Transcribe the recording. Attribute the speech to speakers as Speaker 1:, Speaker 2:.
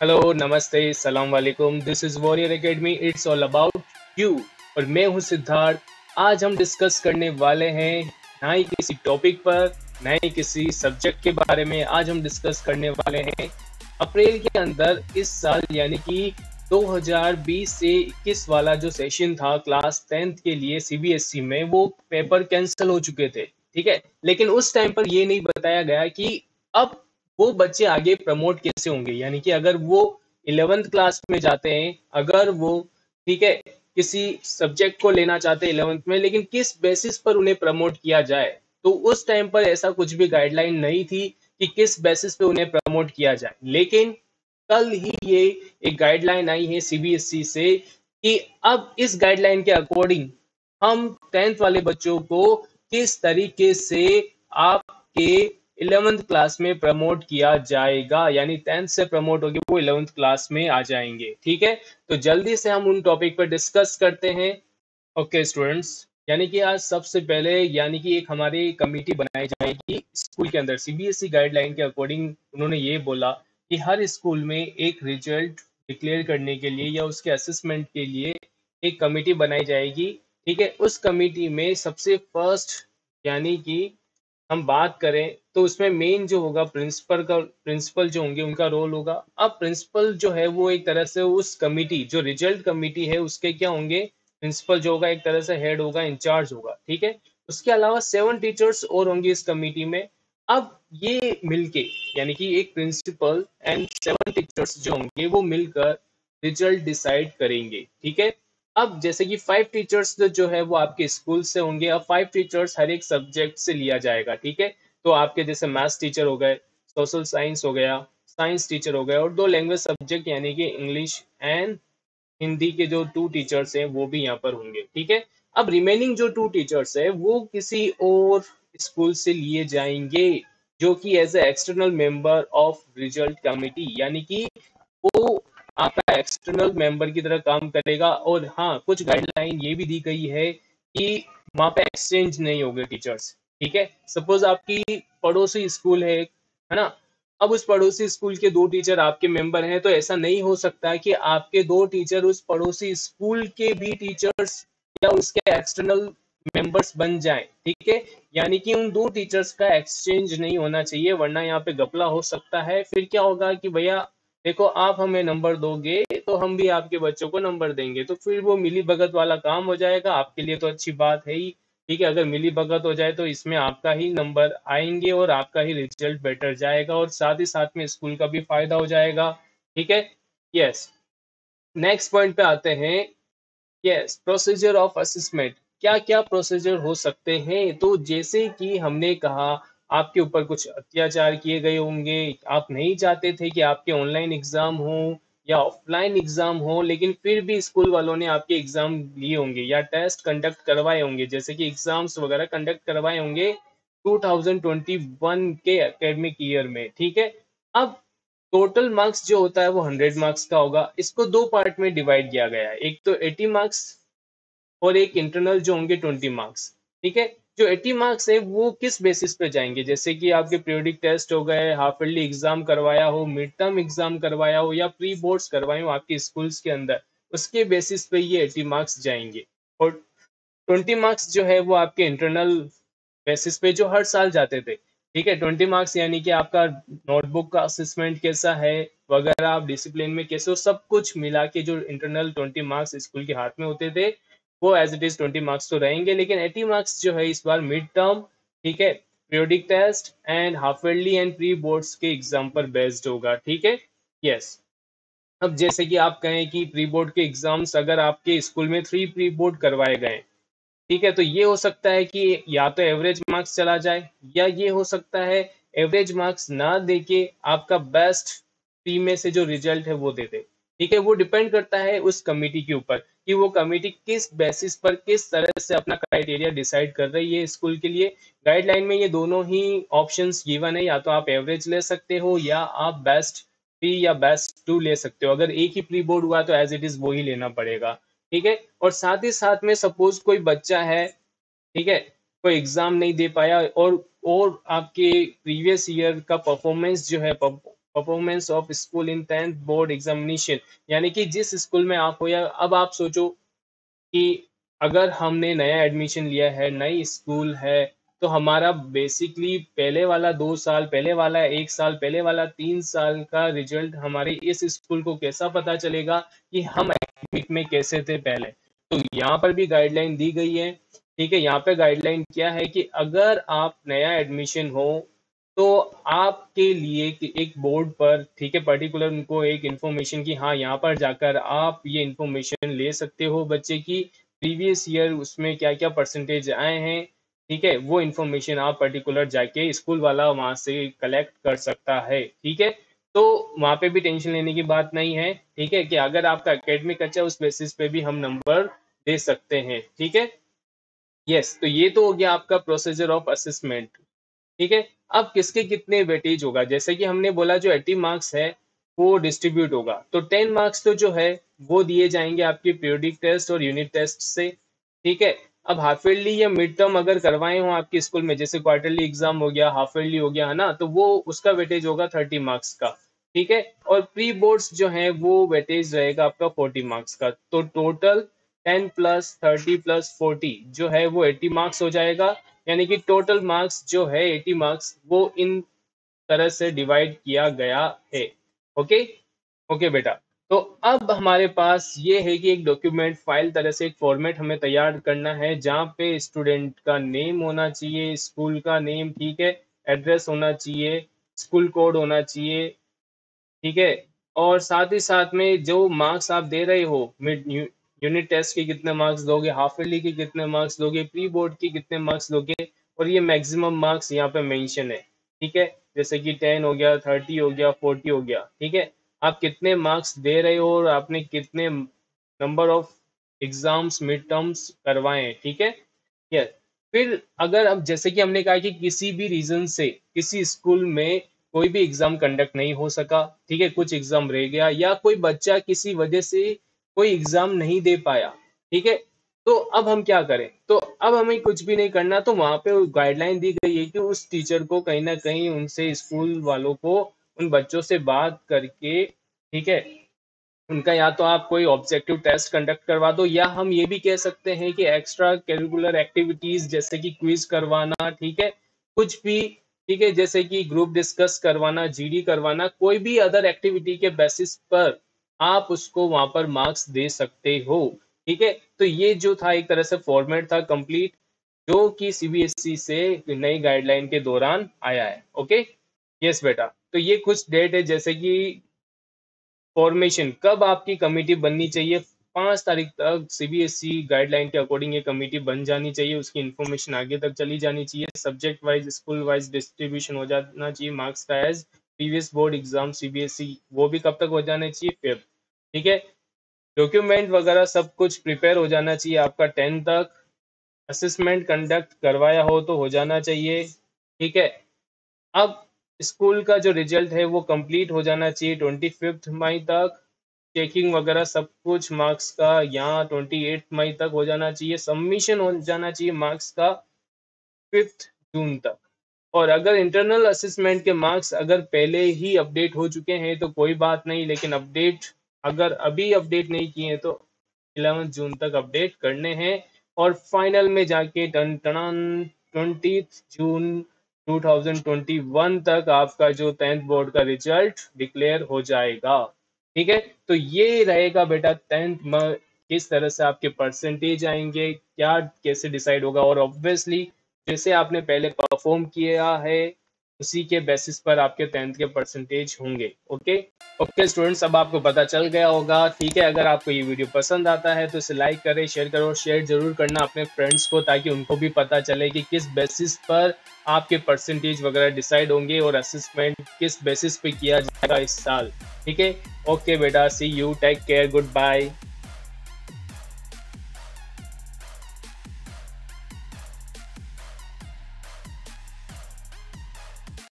Speaker 1: Hello, नमस्ते, सलाम वालेकुम। This is warrior academy, it's all about you. और मैं हूँ सिद्धार्थ। आज हम डिस्कस करने वाले हैं ना ही किसी टॉपिक पर, ना ही किसी सब्जेक्ट के बारे में। आज हम डिस्कस करने वाले हैं अप्रैल के अंदर इस साल यानी कि 2020 से 21 वाला जो सेशन था क्लास 10th के लिए सीबीएसई में, वो पेपर कैंसिल हो चुके थे। ठीक है, लेकिन उस टाइम पर ये नहीं बताया गया कि अब वो बच्चे आगे प्रमोट कैसे होंगे। यानी कि अगर वो 11th क्लास में जाते हैं, अगर वो ठीक है किसी सब्जेक्ट को लेना चाहते हैं 11th में, लेकिन किस बेसिस पर उन्हें प्रमोट किया जाए, तो उस टाइम पर ऐसा कुछ भी गाइडलाइन नहीं थी कि किस बेसिस पे उन्हें प्रमोट किया जाए। लेकिन कल ही ये एक गाइडलाइन आई है सीबीएसई से कि अब इस गाइडलाइन के अकॉर्डिंग हम 10th वाले बच्चों को किस तरीके से आपके 11th क्लास में प्रमोट किया जाएगा। यानी 10th से प्रमोट होगी वो 11th क्लास में आ जाएंगे। ठीक है, तो जल्दी से हम उन टॉपिक पर डिस्कस करते हैं। ओके स्टूडेंट्स, यानी कि आज सबसे पहले यानी कि एक हमारी कमेटी बनाई जाएगी स्कूल के अंदर। सीबीएसई गाइडलाइन के अकॉर्डिंग उन्होंने ये बोला कि हर स्कूल में एक रिजल्ट डिक्लेयर करने के लिए या उसके असेसमेंट के लिए एक कमेटी बनाई जाएगी। ठीक है, उस कमेटी में सबसे फर्स्ट यानी कि हम बात करें तो उसमें मेन जो होगा प्रिंसिपल जो होंगे उनका रोल होगा। अब प्रिंसिपल जो है वो एक तरह से उस कमिटी जो रिजल्ट कमिटी है उसके क्या होंगे, प्रिंसिपल जो होगा एक तरह से हेड होगा, इंचार्ज होगा। ठीक है, उसके अलावा 7 टीचर्स और होंगे इस कमिटी में। अब ये मिलके यानी कि एक प्रिंसिपल एंड 7 टीचर्स जो होंगे वो मिलकर रिजल्ट डिसाइड करेंगे। ठीक है, अब जैसे कि 5 टीचर्स जो है वो आपके स्कूल से होंगे। अब 5 टीचर्स हर एक सब्जेक्ट से लिया जाएगा। ठीक है, तो आपके जैसे मैथ्स टीचर हो गए, सोशल साइंस हो गया, साइंस टीचर हो गए, और 2 लैंग्वेज सब्जेक्ट यानी कि इंग्लिश एंड हिंदी के जो 2 टीचर्स हैं वो भी यहाँ पर होंगे। ठीक है, अब रिमेनिंग जो 2 टीचर्स है वो किसी और स्कूल से लिए जाएंगे जो कि as a external member of result committee, यानी कि वो आपका एक्सटर्नल मेंबर की तरह काम करेगा। और हाँ, कुछ गाइडलाइन ये भी दी गई है कि वहां पे एक्सचेंज नहीं होंगे टीचर्स। ठीक है, सपोज आपकी पड़ोसी स्कूल है ना। अब उस पड़ोसी स्कूल के 2 टीचर आपके मेंबर हैं, तो ऐसा नहीं हो सकता कि आपके 2 टीचर उस पड़ोसी स्कूल के भी टीचर्स या उसके एक्सटर्नल मेंबर्स बन जाएं। ठीक है, यानी कि उन 2 टीचर्स का एक्सचेंज नहीं होना चाहिए, वरना यहाँ पे घपला हो सकता है। फिर क्या होगा कि भैया देखो, आप हमें नंबर दोगे तो हम भी आपके बच्चों को नंबर देंगे, तो फिर वो मिली भगत वाला काम हो जाएगा। आपके लिए तो अच्छी बात है ही। ठीक है, अगर मिली भगत हो जाए तो इसमें आपका ही नंबर आएंगे और आपका ही रिजल्ट बेटर जाएगा, और साथ ही साथ में स्कूल का भी फायदा हो जाएगा। ठीक है, यस। नेक्स्ट पॉइंट पे आते हैं। Yes, procedure of assessment. क्या क्या प्रोसीजर हो सकते हैं, तो जैसे कि हमने कहा आपके ऊपर कुछ अत्याचार किए गए होंगे, आप नहीं चाहते थे कि आपके ऑनलाइन एग्जाम हो या ऑफलाइन एग्जाम हो, लेकिन फिर भी स्कूल वालों ने आपके एग्जाम लिए होंगे या टेस्ट कंडक्ट करवाए होंगे, जैसे कि एग्जाम्स वगैरह कंडक्ट करवाए होंगे 2021 के एकेडमिक ईयर में। ठीक है, अब टोटल मार्क्स जो होता है वो 100 मार्क्स का होगा। इसको 2 पार्ट में डिवाइड किया गया है, एक तो 80 मार्क्स और एक इंटरनल जो होंगे 20 मार्क्स। ठीक है, जो 80 मार्क्स है वो किस बेसिस पे जाएंगे, जैसे कि आपके पीरियोडिक टेस्ट हो गए, हाफ ईयरली एग्जाम करवाया हो, मिड टर्म एग्जाम करवाया हो, या प्री बोर्ड्स करवाए हो आपके स्कूल्स के अंदर, उसके बेसिस पे ये 80 मार्क्स जाएंगे। और 20 मार्क्स जो है वो आपके इंटरनल बेसिस पे जो हर साल जाते थे। ठीक है, 20 मार्क्स यानी कि आपका नोटबुक का असेसमेंट कैसा है वगैरह, आप डिसिप्लिन में कैसे हो, सब कुछ मिला के जो इंटरनल 20 मार्क्स स्कूल के हाथ में होते थे वो एज इट इज 20 मार्क्स तो रहेंगे। लेकिन 80 मार्क्स जो है इस बार मिड टर्म, ठीक है, periodic test and half yearly and pre boards के एग्जाम पर बेस्ड होगा। ठीक है, यस। अब जैसे कि आप कहें कि प्री बोर्ड के एग्जाम्स अगर आपके स्कूल में 3 प्री बोर्ड करवाए गए, ठीक है, तो ये हो सकता है कि या तो एवरेज मार्क्स चला जाए, या ये हो सकता है एवरेज मार्क्स ना देके आपका बेस्ट 3 में से जो रिजल्ट है वो दे दे। ठीक है, वो डिपेंड करता है उस कमेटी के ऊपर कि वो कमेटी किस बेसिस पर किस तरह से अपना क्राइटेरिया डिसाइड कर रही है स्कूल के लिए। गाइडलाइन में ये दोनों ही ऑप्शंस गिवन है, या तो आप एवरेज ले सकते हो या आप बेस्ट 3 या बेस्ट 2 ले सकते हो। अगर एक ही प्री बोर्ड हुआ तो एज इट इज वो ही लेना पड़ेगा। ठीक है, और साथ ही साथ में सपोज कोई बच्चा है, ठीक है, कोई एग्जाम नहीं दे पाया, और आपके प्रीवियस ईयर का परफॉर्मेंस जो है performance of school in 10th board examination, यानी कि जिस स्कूल में आप हो, या अब आप सोचो कि अगर हमने नया एडमिशन लिया है, नई स्कूल है, तो हमारा बेसिकली पहले वाला 2 साल, पहले वाला 1 साल, पहले वाला 3 साल का रिजल्ट हमारे इस स्कूल को कैसा पता चलेगा कि हम एकेडमिक में कैसे थे पहले। तो यहाँ पर भी गाइडलाइन दी गई है। ठीक है, यहाँ पे गाइडलाइन क्या है कि अगर आप नया एडमिशन हो तो आपके लिए एक बोर्ड पर, ठीक है, पर्टिकुलर उनको एक इंफॉर्मेशन की हाँ यहाँ पर जाकर आप ये इंफॉर्मेशन ले सकते हो बच्चे की प्रीवियस ईयर उसमें क्या क्या परसेंटेज आए हैं। ठीक है, वो इंफॉर्मेशन आप पर्टिकुलर जाके स्कूल वाला वहां से कलेक्ट कर सकता है। ठीक है, तो वहां पे भी टेंशन लेने की बात नहीं है। ठीक है, कि अगर आपका एकेडमिक अच्छा है उस बेसिस पे भी हम नंबर दे सकते हैं। ठीक है, यस, तो ये तो हो गया आपका प्रोसीजर ऑफ असेसमेंट। ठीक है, अब किसके कितने वेटेज होगा, जैसे कि हमने बोला जो 80 मार्क्स है वो डिस्ट्रीब्यूट होगा, तो 10 मार्क्स तो जो है वो दिए जाएंगे आपके पीरियोडिक टेस्ट और यूनिट टेस्ट से। ठीक है, अब हाफ ईयरली या मिड टर्म अगर करवाए हो आपके स्कूल में, जैसे क्वार्टरली एग्जाम हो गया, हाफ ईयरली हो गया, है ना, तो वो उसका वेटेज होगा 30 मार्क्स का। ठीक है, और प्री बोर्ड्स जो है वो वेटेज रहेगा आपका 40 मार्क्स का, तो टोटल 10 प्लस 30 प्लस 40 जो है वो 80 मार्क्स हो जाएगा। यानी कि टोटल मार्क्स जो है 80 मार्क्स वो इन तरह से डिवाइड किया गया है। ओके, ओके बेटा। तो अब हमारे पास ये है कि एक डॉक्यूमेंट फाइल तरह से एक फॉर्मेट हमें तैयार करना है जहाँ पे स्टूडेंट का नेम होना चाहिए, स्कूल का नेम, ठीक है, एड्रेस होना चाहिए, स्कूल कोड होना चाहिए। ठीक है, और साथ ही साथ में जो मार्क्स आप दे रहे हो, मिड यूनिट टेस्ट के कितने मार्क्स दोगे, हाफ ईयरली के कितने मार्क्स दोगे, प्री बोर्ड के कितने मार्क्स दोगे, और ये मैक्सिमम मार्क्स यहाँ पे मेंशन है। ठीक है, जैसे कि 10 हो गया, 30 हो गया, 40 हो गया। ठीक है, आप कितने मार्क्स दे रहे हो और आपने कितने number of exams mid terms करवाए हैं। ठीक है, यस। फिर अगर अब जैसे कि हमने कहा कि किसी भी रीजन से किसी स्कूल में कोई भी एग्जाम कंडक्ट नहीं हो सका, ठीक है, कुछ एग्जाम रह गया या कोई बच्चा किसी वजह से कोई एग्जाम नहीं दे पाया, ठीक है, तो अब हम क्या करें, तो अब हमें कुछ भी नहीं करना। तो वहां पे गाइडलाइन दी गई है कि उस टीचर को कहीं ना कहीं उनसे, स्कूल वालों को, उन बच्चों से बात करके, ठीक है, उनका या तो आप कोई ऑब्जेक्टिव टेस्ट कंडक्ट करवा दो, या हम ये भी कह सकते हैं कि एक्स्ट्रा करिकुलर एक्टिविटीज जैसे कि क्विज करवाना, ठीक है, कुछ भी, ठीक है, जैसे कि ग्रुप डिस्कस करवाना, जीडी करवाना, कोई भी अदर एक्टिविटी के बेसिस पर आप उसको वहां पर मार्क्स दे सकते हो। ठीक है, तो ये जो था एक तरह से फॉर्मेट था कंप्लीट, जो कि सीबीएसई से नई गाइडलाइन के दौरान आया है। ओके, यस बेटा। तो ये कुछ डेट है, जैसे कि फॉर्मेशन कब आपकी कमेटी बननी चाहिए, 5 तारीख तक सीबीएसई गाइडलाइन के अकॉर्डिंग ये कमेटी बन जानी चाहिए, उसकी इन्फॉर्मेशन आगे तक चली जानी चाहिए, subject wise school wise distribution हो जाना चाहिए मार्क्स का as previous board exam CBSE, वो भी कब तक हो जाने चाहिए, फिर। ठीक है, डॉक्यूमेंट वगैरह सब कुछ प्रिपेयर हो जाना चाहिए आपका 10 तक, असेसमेंट कंडक्ट करवाया हो तो हो जाना चाहिए। ठीक है, अब स्कूल का जो रिजल्ट है वो कंप्लीट हो जाना चाहिए 25 मई तक, चेकिंग वगैरह सब कुछ मार्क्स का यहाँ 28 मई तक हो जाना चाहिए, सबमिशन हो जाना चाहिए मार्क्स का 5 जून तक। और अगर इंटरनल असेसमेंट के मार्क्स अगर पहले ही अपडेट हो चुके हैं तो कोई बात नहीं, लेकिन अपडेट अगर अभी अपडेट नहीं किए हैं तो 11 जून तक अपडेट करने हैं, और फाइनल में जाके 20 जून 2021 तक आपका जो 10th बोर्ड का रिजल्ट डिक्लेयर हो जाएगा। ठीक है, तो ये रहेगा बेटा 10th में किस तरह से आपके परसेंटेज आएंगे, क्या कैसे डिसाइड होगा, और ऑब्वियसली जैसे आपने पहले परफॉर्म किया है उसी के बेसिस पर आपके 10th के परसेंटेज होंगे। ओके, ओके स्टूडेंट्स, अब आपको पता चल गया होगा। ठीक है, अगर आपको ये वीडियो पसंद आता है तो इसे लाइक करें, शेयर करो, और शेयर जरूर करना अपने फ्रेंड्स को, ताकि उनको भी पता चले कि किस बेसिस पर आपके परसेंटेज वगैरह डिसाइड होंगे और असेसमेंट किस बेसिस पे किया जाएगा इस साल। ठीक है, ओके बेटा, see you, take care, good bye.